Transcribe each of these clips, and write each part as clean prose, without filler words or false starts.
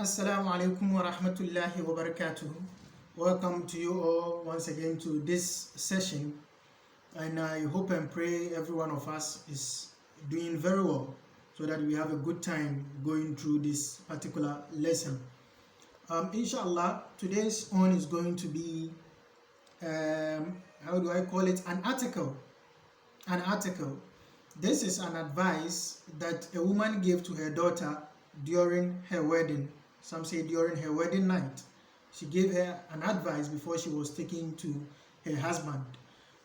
Assalamu alaikum wa rahmatullahi wa barakatuh. Welcome to you all once again to this session, and I hope and pray every one of us is doing very well so that we have a good time going through this particular lesson. Inshallah, today's one is going to be how do I call it? An article. This is an advice that a woman gave to her daughter during her wedding. Some say during her wedding night. She gave her an advice before she was taken to her husband.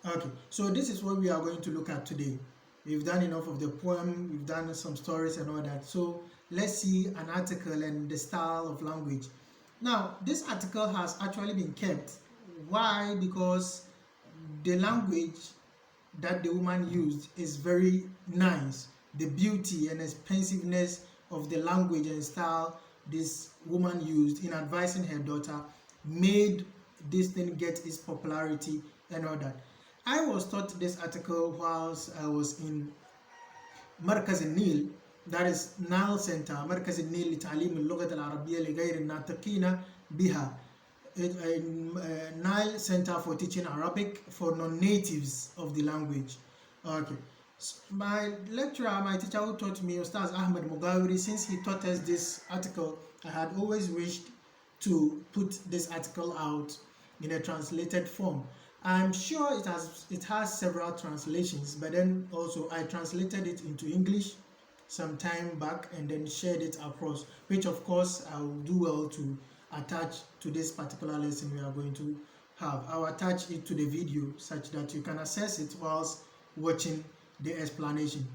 Okay, so this is what we are going to look at today. We've done enough of the poem, we've done some stories and all that. So let's see an article and the style of language. Now, this article has actually been kept. Why? Because the language that the woman used is very nice. The beauty and expensiveness of the language and style this woman used in advising her daughter made this thing get its popularity and all that. I was taught this article whilst I was in مركز النيل, that is Nile Center, مركز النيل لتعليم اللغة العربية لغير الناطقين بها, Nile Center for Teaching Arabic for non-natives of the language. Okay. My lecturer, my teacher who taught me, Ustaz Ahmed Mugawiri, since he taught us this article, I had always wished to put this article out in a translated form. I'm sure it has several translations, but then also I translated it into English some time back and then shared it across, which of course I will do well to attach to this particular lesson we are going to have. I'll attach it to the video such that you can access it whilst watching the explanation.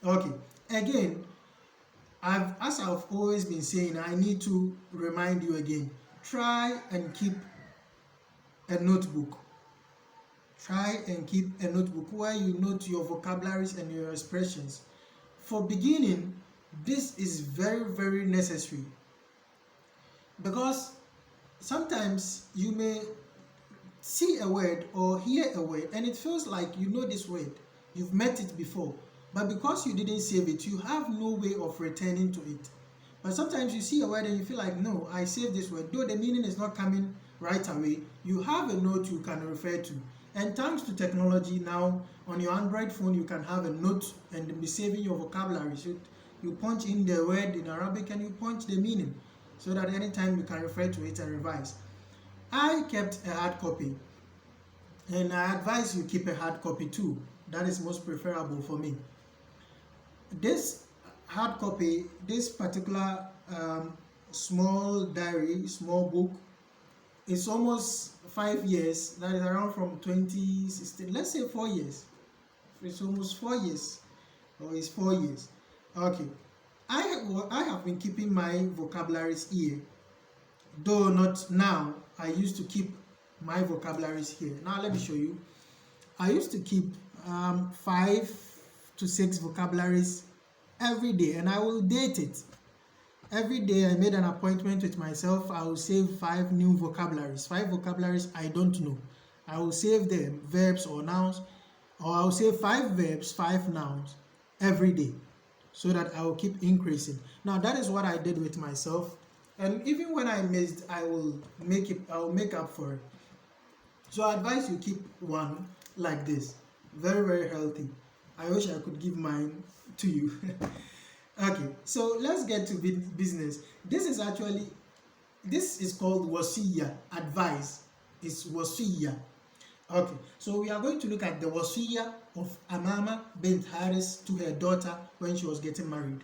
Okay, again, as I've always been saying, I need to remind you again, try and keep a notebook. Try and keep a notebook where you note your vocabularies and your expressions. For beginning, this is very, very necessary, because sometimes you may see a word or hear a word and it feels like you know this word, you've met it before, but because you didn't save it, you have no way of returning to it. But sometimes you see a word and you feel like, no, I saved this word, though the meaning is not coming right away, you have a note you can refer to. And thanks to technology now, on your Android phone, you can have a note and be saving your vocabulary. So you punch in the word in Arabic and you punch the meaning, so that anytime you can refer to it and revise. I kept a hard copy, and I advise you keep a hard copy too. That is most preferable for me. This hard copy, this particular small diary, small book, is almost 5 years. That is around from 2016. Let's say 4 years. It's almost 4 years, or it's 4 years. Okay. I have been keeping my vocabularies here, though not now. I used to keep my vocabularies here. Now let me show you. I used to keep 5 to 6 vocabularies every day, and I will date it. Every day I made an appointment with myself. I will save 5 new vocabularies, 5 vocabularies I don't know. I will save them, verbs or nouns, or I will save 5 verbs, 5 nouns every day, so that I will keep increasing. Now that is what I did with myself, and even when I missed, I will make up for it. So I advise you keep one like this. Very, very healthy. I wish I could give mine to you. Okay, so let's get to business. This is called Wasiya, advice. It's Wasiya. Okay, so we are going to look at the Wasiya of Amaama Bint Haris to her daughter when she was getting married.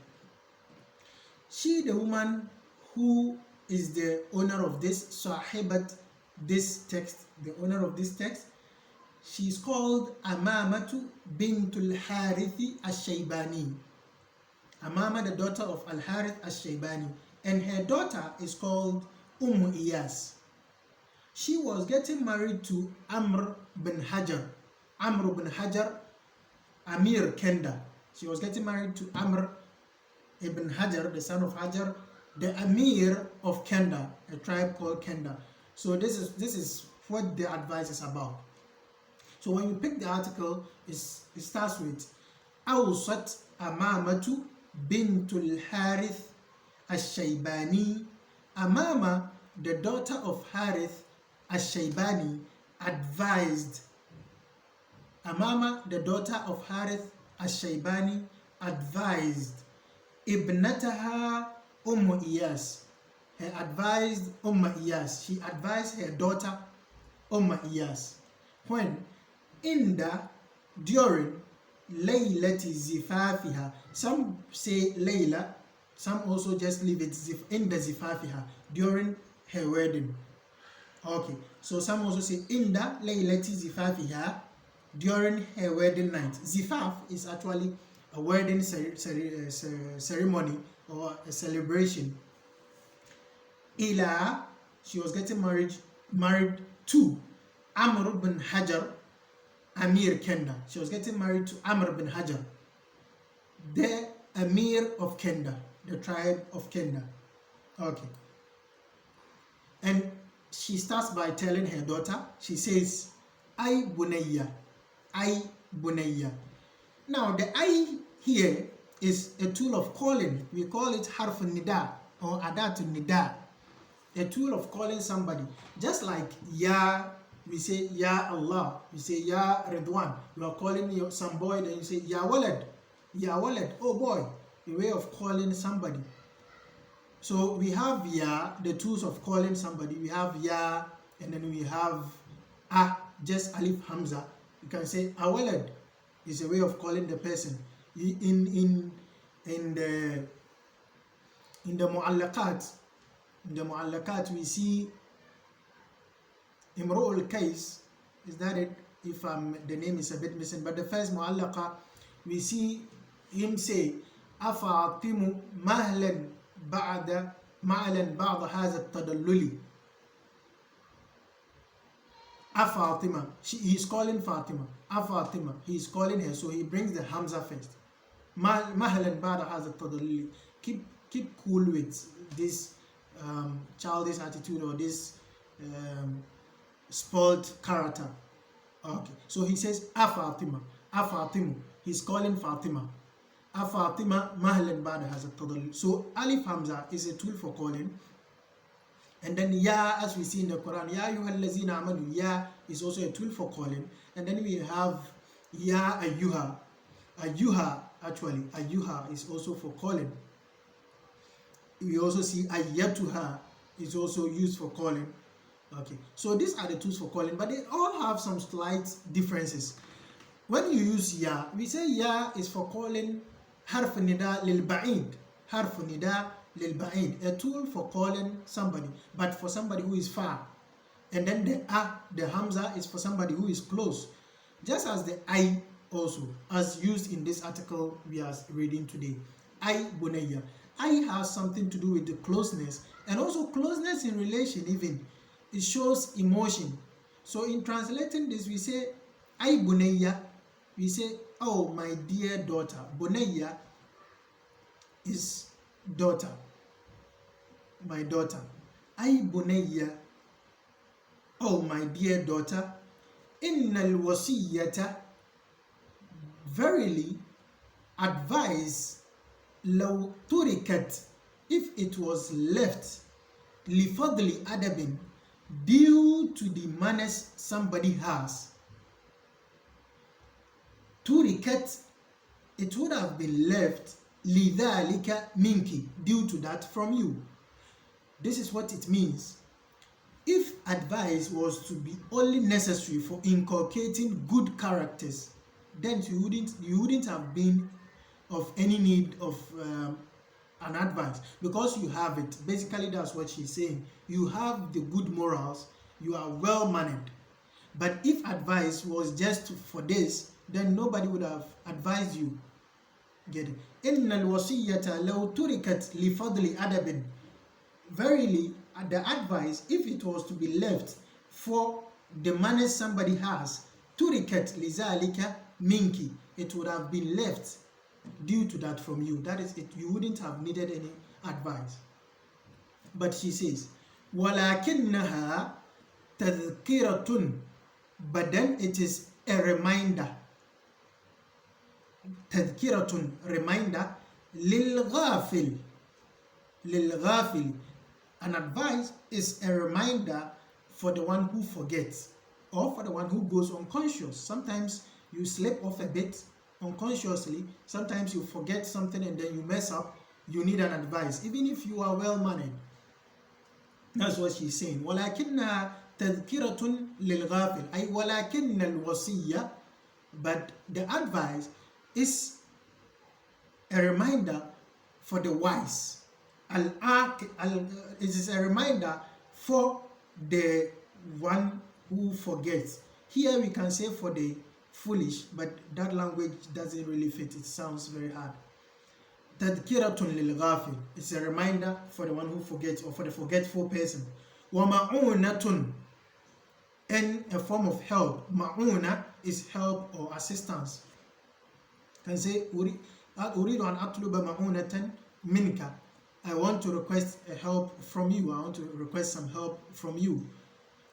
She, the woman who is the owner of this, Sahibat, this text, the owner of this text, she is called Amaama Bint Haris Al-Shaybani. Amama, the daughter of Al-Harith Al-Shaibani, and her daughter is called Iyaas. She was getting married to Amr bin Hajar, Amir Kenda. She was getting married to Amr ibn Hajar, the son of Hajar, the Amir of Kenda, a tribe called Kenda. So this is what the advice is about. So when you pick the article, it starts with أوصت أمامة بنت الحارث الشيباني Amaama, the daughter of Harith al-Shaybani, advised Amaama, the daughter of Harith al-Shaybani, advised Ibnataha Umm Iyaas. She advised Iyaas. She advised her daughter Iyaas. When during Laylati Zifafiha. Some say Layla, some also just leave it Inda Zifafiha, during her wedding. Okay, so some also say Inda Laylati Zifafiha, during her wedding night. Zifaf is actually a wedding ceremony or a celebration. Ila, she was getting married to Amr bin Hajar Amir Kenda. She was getting married to Amr bin Hajar, the Amir of Kenda, the tribe of Kenda. Okay. And she starts by telling her daughter, she says, Ay Bunayya, Ay Bunayya. Now, the I here is a tool of calling. We call it Harf Nida or Adatun Nida, a tool of calling somebody. Just like Ya, we say Ya Allah, we say Ya Redwan. You are calling some boy, then you say Ya Walad, Ya Walad, oh boy, a way of calling somebody. So we have Ya, the tools of calling somebody. We have Ya, and then we have just Alif Hamza. You can say Awalad is a way of calling the person. In the Mu'allaqat, we see Imru'ul Kais. Is that it? If the name is a bit missing, but the first Mu'allaqa, we see him say Afa'atimu mahlan ba'da ma'lan ba'da hadha at-tadalluli. Fatima, he's calling Fatima. Fatima, he's calling her, so he brings the Hamza first. Mahlan ba'da hadha at-tadalluli. Keep cool with this childish attitude or this spoiled character. Okay, so he says Fatima, Fatimu, he's calling Fatima. Fatima mahlan ba'da hadha at-tadallul. So Alif Hamza is a tool for calling. And then Ya, as we see in the Quran, Ya ayyuhallazina amanu, Ya is also a tool for calling. And then we have Ya ayyuha. Ayyuha is also for calling. We also see Ayyatuha is also used for calling. Okay, so these are the tools for calling, but they all have some slight differences. When you use Ya, we say Ya is for calling Harf Nida lil Ba'id. Harf Nida lil Ba'id, a tool for calling somebody, but for somebody who is far. And then the Hamza is for somebody who is close. Just as the I also, as used in this article we are reading today. I Bunayya. I has something to do with the closeness, and also closeness in relation even. It shows emotion. So in translating this, we say I Bunayya. We say, oh my dear daughter. Bunayya is daughter. My daughter. I Bunayya. Oh my dear daughter. Innal wasiyata. Verily, advice law turikat, if it was left lifadli adabin, due to the manners somebody has. Turikat, it would have been left lidhalika minki, due to that from you. This is what it means. If advice was to be only necessary for inculcating good characters, then you wouldn't have been of any need of an advice, because you have it. Basically, that's what she's saying. You have the good morals, you are well mannered. But if advice was just for this, then nobody would have advised you. Get it? Innal wasiyata law turikat li fadli adabin. Verily, the advice, if it was to be left for the manners somebody has, turikat li zalika minki, it would have been left due to that from you. That is it. You wouldn't have needed any advice. But she says, وَلَكِنَّهَا تَذْكِرَةٌ, but then it is a reminder. تَذْكِرَةٌ, reminder. لِلْغَافِلِ, An advice is a reminder for the one who forgets or for the one who goes unconscious. Sometimes you slip off a bit unconsciously. Sometimes you forget something and then you mess up. You need an advice, even if you are well-mannered. That's what she's saying. ولكنها تذكرة للغافل أي ولكن الوصية, but the advice is a reminder for the wise. It is a reminder for the one who forgets. Here we can say for the foolish, but that language doesn't really fit. It sounds very hard. تذكرة للغافل. It's a reminder for the one who forgets or for the forgetful person. ومعونة, and a form of help. معونة is help or assistance. You can say أريد أن أطلب معونة منك. I want to request a help from you. I want to request some help from you.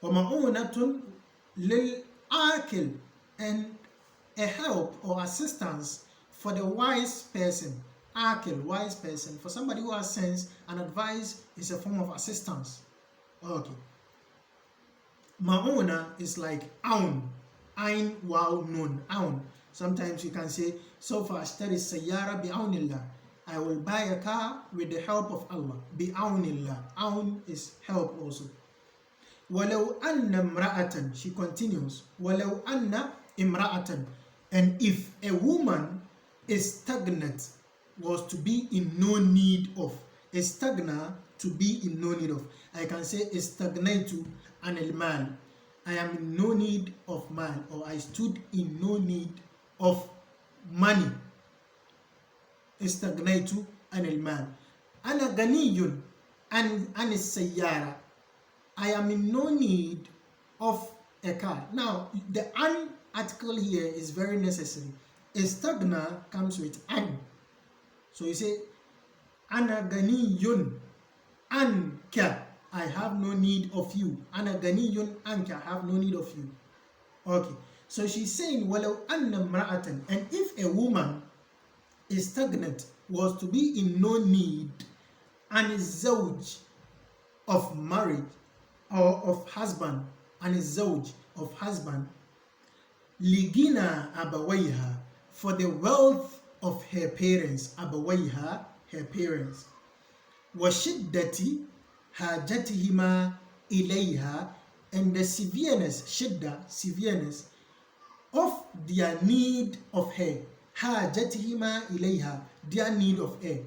ومعونة للعاقل, and a help or assistance for the wise person. Akil, wise person. For somebody who has sense, an advice is a form of assistance. Okay. Ma'una is like aun. Ain waw nun. Aun. Sometimes you can say, Sofa ashtari sayyara bi'aunillah. I will buy a car with the help of Allah. Bi'aunillah. Aun is help also. Walau anna imra'atan. She continues. Walau anna imra'atan. And if a woman is stagnant, was to be in no need of. Istagna, to be in no need of. I can say istagnaitu anil mal. I am in no need of mal, or I stood in no need of money. Istagnaitu anil mal. Ana ganiyun an sayyara. I am in no need of a car. Now, the an article here is very necessary. Istagna comes with an. So you say, Ana ganiyun anka. I have no need of you. Ana ganiyun anka. I have no need of you. Okay. So she's saying, Walau anna mra'atan. And if a woman is stagnant, was to be in no need, and is zawj of marriage or of husband, and is zawj of husband, ligina abawayha, for the wealth of her parents, abawayha, her parents, washiddati hajatihima ilayha, and the severeness, shidda, severeness of their need of her, hajatihima ilayha, their need of her.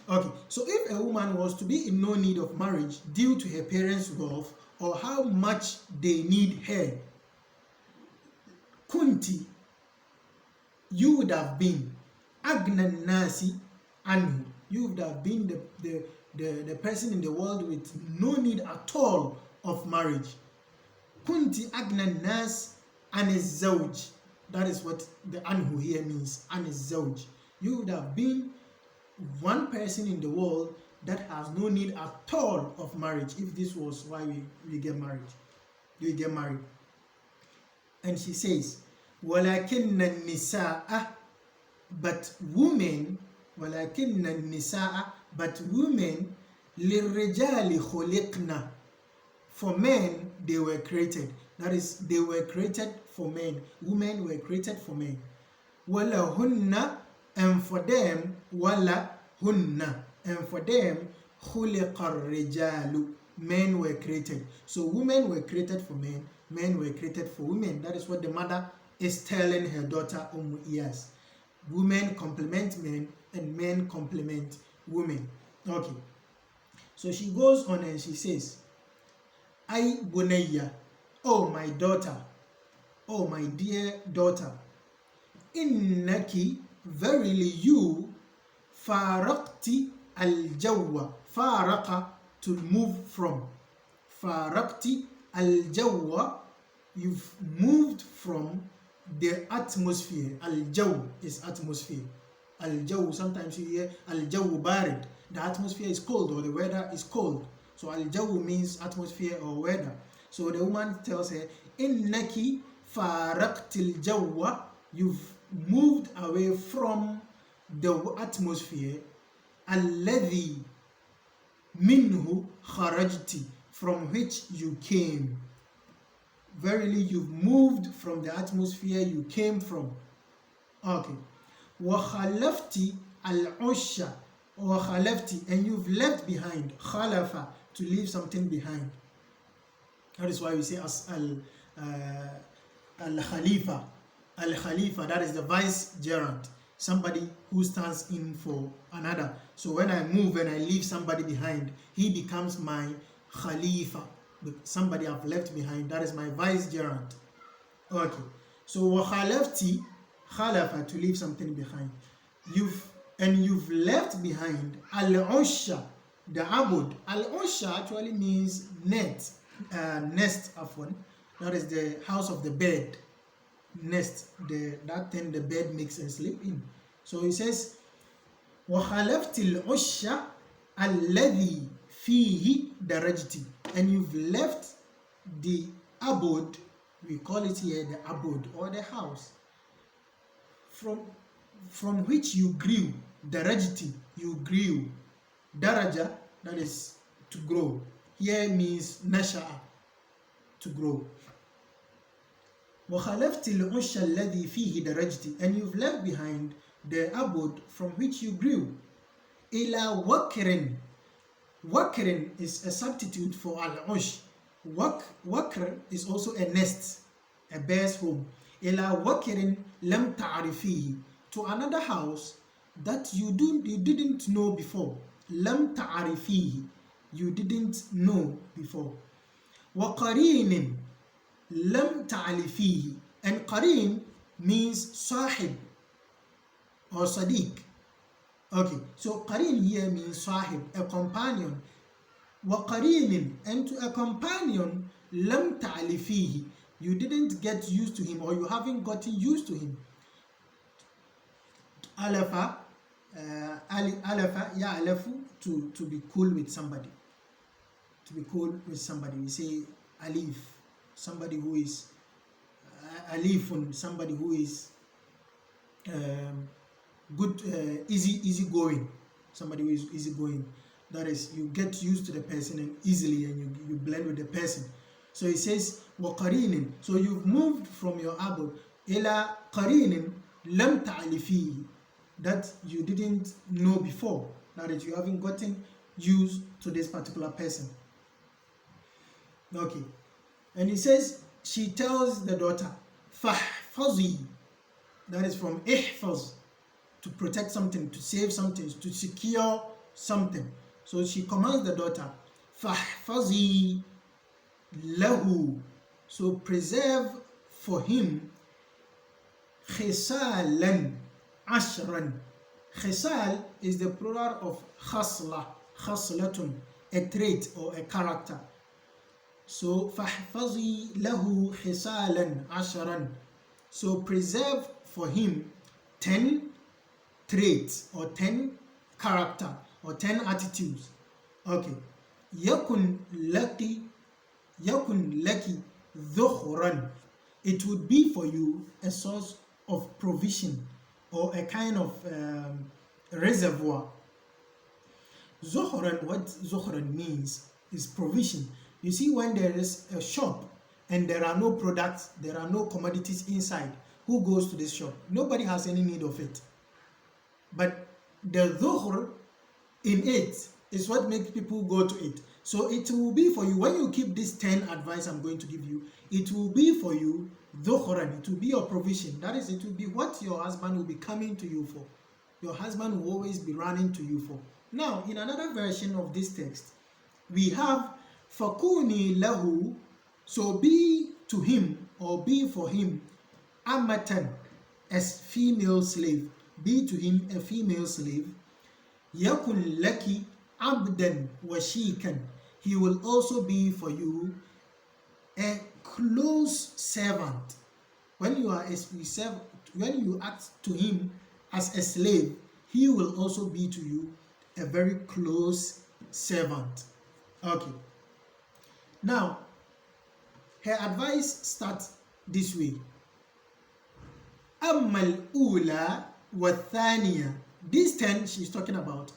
Okay, so if a woman was to be in no need of marriage due to her parents' wealth or how much they need her, kunti, you would have been agnan nasi anhu. You would have been the person in the world with no need at all of marriage. Kunti agnan nas anis zawj. That is what the anhu here means. Anis zawj. You would have been one person in the world that has no need at all of marriage, if this was why we get married. You get married. And she says, وَلَكِنَّ النِّسَاءَ, but women, وَلَكِنَّ النِّسَاءَ, but women, لِلرِّجَالِ خُلِقْنَا, for men they were created. That is, they were created for men. Women were created for men. وَلَهُنَّ, and for them, وَلَهُنَّ, and for them, خُلِقَ الرِّجَالُ, men were created. So women were created for men were created for women. That is what the mother is telling her daughter Iyaas. Women complement men and men complement women. Okay. So she goes on and she says, Ay bunayya, oh my daughter, oh my dear daughter, innaki, verily you, faraqti al-jawwa, faraqa, to move from, faraqti al-jawwa, you've moved from the atmosphere. Al-jaw is atmosphere. Al-jaw, sometimes you hear al-jaw barid, the atmosphere is cold or the weather is cold. So al-jaw means atmosphere or weather. So the woman tells her, innaki faraqtil jawwa, you've moved away from the atmosphere, alladhi, minhu kharajti, from which you came. Verily, you've moved from the atmosphere you came from. Okay. وَخَلَفْتِ الْعُشَّ, or khalafti, and you've left behind. Khalafa, to leave something behind. That is why we say as al-khalifa. Al-khalifa, that is the vicegerent, somebody who stands in for another. So when I move and I leave somebody behind, he becomes my khalifa. Somebody I've left behind, that is my vicegerent. Okay. So وَخَلَفْتِ, khalafa, to leave something behind. You've left behind al-usha, the abud. Al-usha actually means nest, afwan. That is the house of the bed. Nest, that thing the bed makes and sleep in. So it says وَخَلَفْتِ الْعُشَّ الَّذِي فِيهِ دَرَجْتِ, and you've left the abode, we call it here the abode or the house, from which you grew. Darajti, you grew. Daraja, that is to grow. Here means nasha'a, to grow. وَخَلَفْتِ الْعُشَّ الَّذِي فِيهِ دَرَجْتِ, and you've left behind the abode from which you grew. إِلَى وَكْرٍ, wakrin is a substitute for al-ush. Wakr is also a nest, a bear's home. إِلَى وَكْرٍ لَمْ تَعْرِفِيهِ, to another house that you didn't know before. لَمْ تَعْرِفِيهِ, you didn't know before. وَقَرِينٍ لَمْ تَعْرِفِيهِ, and qarin means sahib or sadiq. Okay, so qarin here means sahib, a companion. وَقَرِينٍ, and to a companion, لَمْ تَعْرِفِيهِ, you didn't get used to him, or you haven't gotten used to him. Alafa, ya'alafu, to be cool with somebody. To be cool with somebody, we say alif, somebody who is alifun, somebody who is good, easy going, somebody who is easy going. That is, you get used to the person and easily, and you blend with the person. So it says وَقَرِينٍ, so you've moved from your abode إِلَى قَرِينٍ لَمْ تَعْلِفِيهِ, that you didn't know before, that is, you haven't gotten used to this particular person. Okay, and it says, she tells the daughter, فَحْفَظِي, that is from ihfaz, to protect something, to save something, to secure something. So she commands the daughter, فَحْفَظِي lahu, so preserve for him khisalan ashran. Khisal is the plural of khasla, khaslatun, a trait or a character. So فَحْفَظِي lahu khisalan ashran, so preserve for him 10 traits or 10 character or 10 attitudes. Okay, yakun laki dhukhran, it would be for you a source of provision or a kind of reservoir. Zuhran, what zuhran means is provision. You see, when there is a shop and there are no products, there are no commodities inside, who goes to this shop? Nobody has any need of it. But the dhuhr in it is what makes people go to it. So it will be for you, when you keep this 10 advice I'm going to give you, it will be for you dhukhran, it will be your provision. That is, it will be what your husband will be coming to you for. Your husband will always be running to you for. Now, in another version of this text, we have fakuni lahu, so be to him or be for him amatan, as female slave. Be to him a female slave. Yakun laki abdan washikan, he will also be for you a close servant. When you are when you act to him as a slave, he will also be to you a very close servant. Okay. Now, her advice starts this way. Ammal ula wa thaniya. These 10 she's talking about.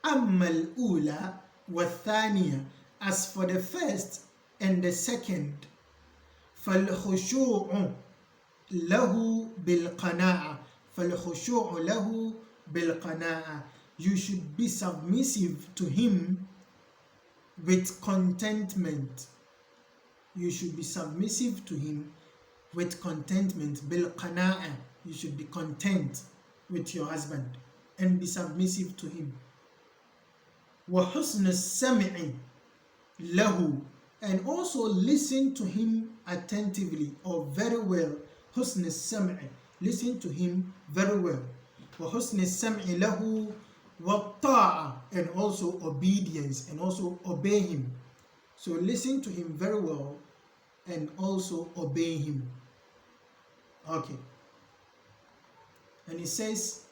Ammal ula وَالثَّانِيَةِ, as for the first and the second, فَالْخُشُوعُ لَهُ بِالْقَنَاعَةِ فَالْخُشُوعُ لَهُ بِالْقَنَاعَةِ, you should be submissive to him with contentment. You should be submissive to him with contentment. بِالْقَنَاعَةِ, you should be content with your husband and be submissive to him. وَحُسْنُ السَّمْعِ لَهُ, and also listen to him attentively or very well. حُسْنُ السَّمْعِ, listen to him very well. وَحُسْنُ السَّمْعِ لَهُ وَالطَّاعَةِ, and also obedience, and also obey him. So listen to him very well and also obey him. Okay. And he says,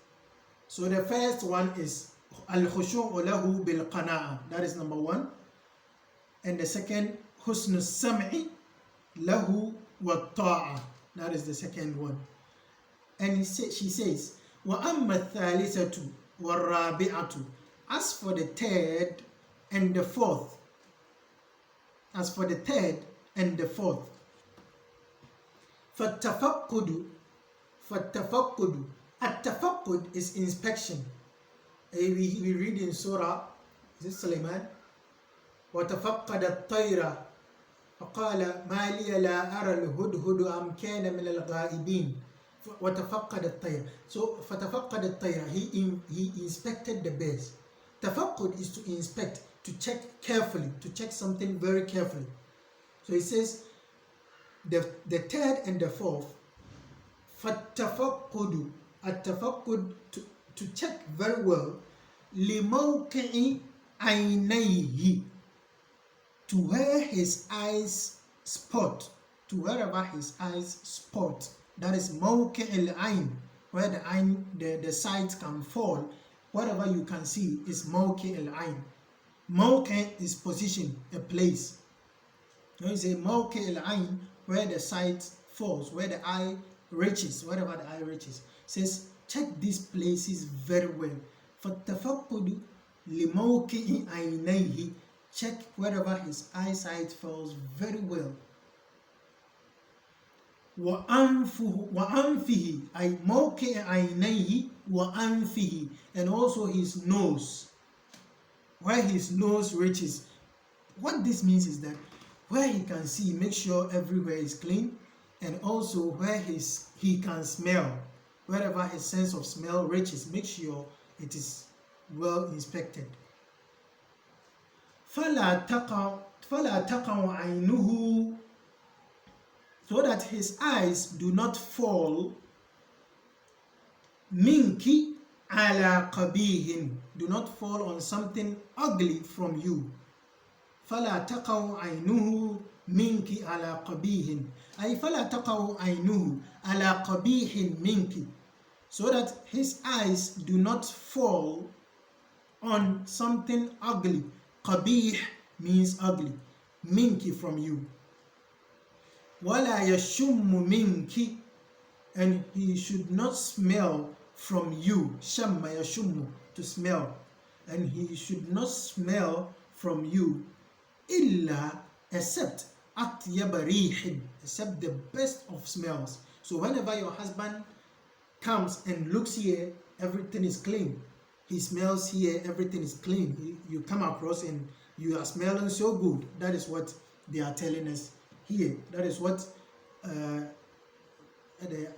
so the first one is al-khushu'u lahu bil-qana'a, that is number one. And the second, husnu sam'i lahu wa-ta'a, that is the second one. And she says, wa amma thalithatu wa-rabi'atu, as for the third and the fourth, as for the third and the fourth, فَالتَّفَقُّدُ, at-tafaqud is inspection. We read in Surah, is it Sulaiman? وَتَفَقَّدَ الطَّيْرَ فَقَالَ مَا لِيَ لَا أَرَى الْهُدْهُدُ أَمْ كَانَ مِنَ الْغَائِبِينَ وَتَفَقَّدَ الطَّيْرَ. So فَتَفَقَّدَ الطَّيْرَ, he inspected the birds. Tafaqud is to inspect, to check carefully, to check something very carefully. So he says the third and the fourth, فَالتَّفَقُّدُ, at-tafaqud, to check very well, لِمَوْقِعِ عَيْنَيْهِ, to where his eyes spot, to wherever his eyes spot. That is مَوْقِعِ الْعَيْنِ, where the sight can fall. Whatever you can see is مَوْقِعِ الْعَيْنِ. مَوْقِع is position, a place. When you say مَوْقِعِ الْعَيْنِ, where the sight falls, where the eye reaches, wherever the eye reaches. It says, check these places very well. فَالتَّفَقُّدُ لِمَوْقِعِ عَيْنَيْهِ, check wherever his eyesight falls very well. وَأَنْفِهِ, أي مَوْقِعِ عَيْنَيْهِ وَأَنْفِهِ, and also his nose, where his nose reaches. What this means is that where he can see, make sure everywhere is clean, and also where he can smell, wherever his sense of smell reaches, make sure it is well inspected. فَلَا تَقَعُ عَيْنُهُ, so that his eyes do not fall, minki ala qabihin, do not fall on something ugly from you. فَلَا تَقَعُ عَيْنُهُ مِنْكِ عَلَى قَبِيهٍ, أي فَلَا تَقَعُ عَيْنُهُ عَلَى قَبِيهٍ مِنْكِ, so that his eyes do not fall on something ugly. Qabih means ugly. Minki, from you. وَلَا يَشُمُّ مِنْكِ, and he should not smell from you. Shamma yashummu, to smell. And he should not smell from you. Illa, except atyaba rihin, except the best of smells. So whenever your husband comes and looks here, everything is clean. He smells here, everything is clean. You come across and you are smelling so good. That is what they are telling us here. That is what the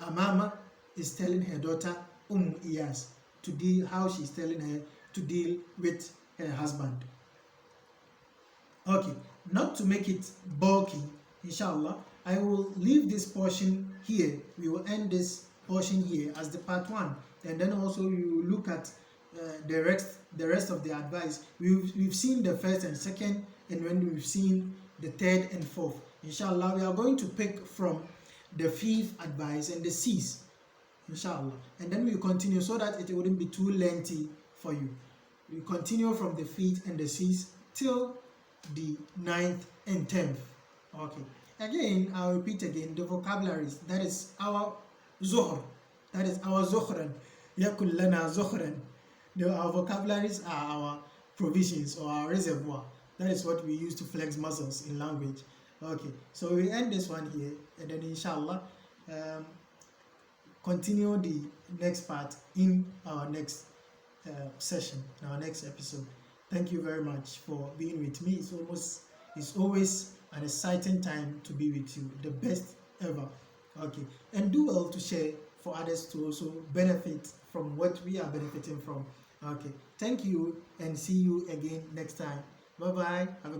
Amaama is telling her daughter Umm Iyaas to deal, how she's telling her to deal with her husband. Okay, not to make it bulky, inshallah, I will leave this portion here. We will end this portion here as the part 1, and then also we will look at the rest of the advice. We've seen the first and second, and when we've seen the third and fourth. Inshallah, we are going to pick from the 5th advice and the 6th, inshallah, and then we'll continue so that it wouldn't be too lengthy for you. We continue from the 5th and the 6th till the 9th and 10th. Okay, again, I'll repeat again the vocabularies. That is our zuhr, that is our zuhran, yakul lana zuhran. Our vocabularies are our provisions or our reservoir. That is what we use to flex muscles in language. Okay, so we end this one here, and then inshallah continue the next part in our next session, in our next episode. Thank you very much for being with me. It's always an exciting time to be with you, the best ever. Okay, and do well to share for others to also benefit from what we are benefiting from. Okay, thank you, and see you again next time. Bye bye. Have a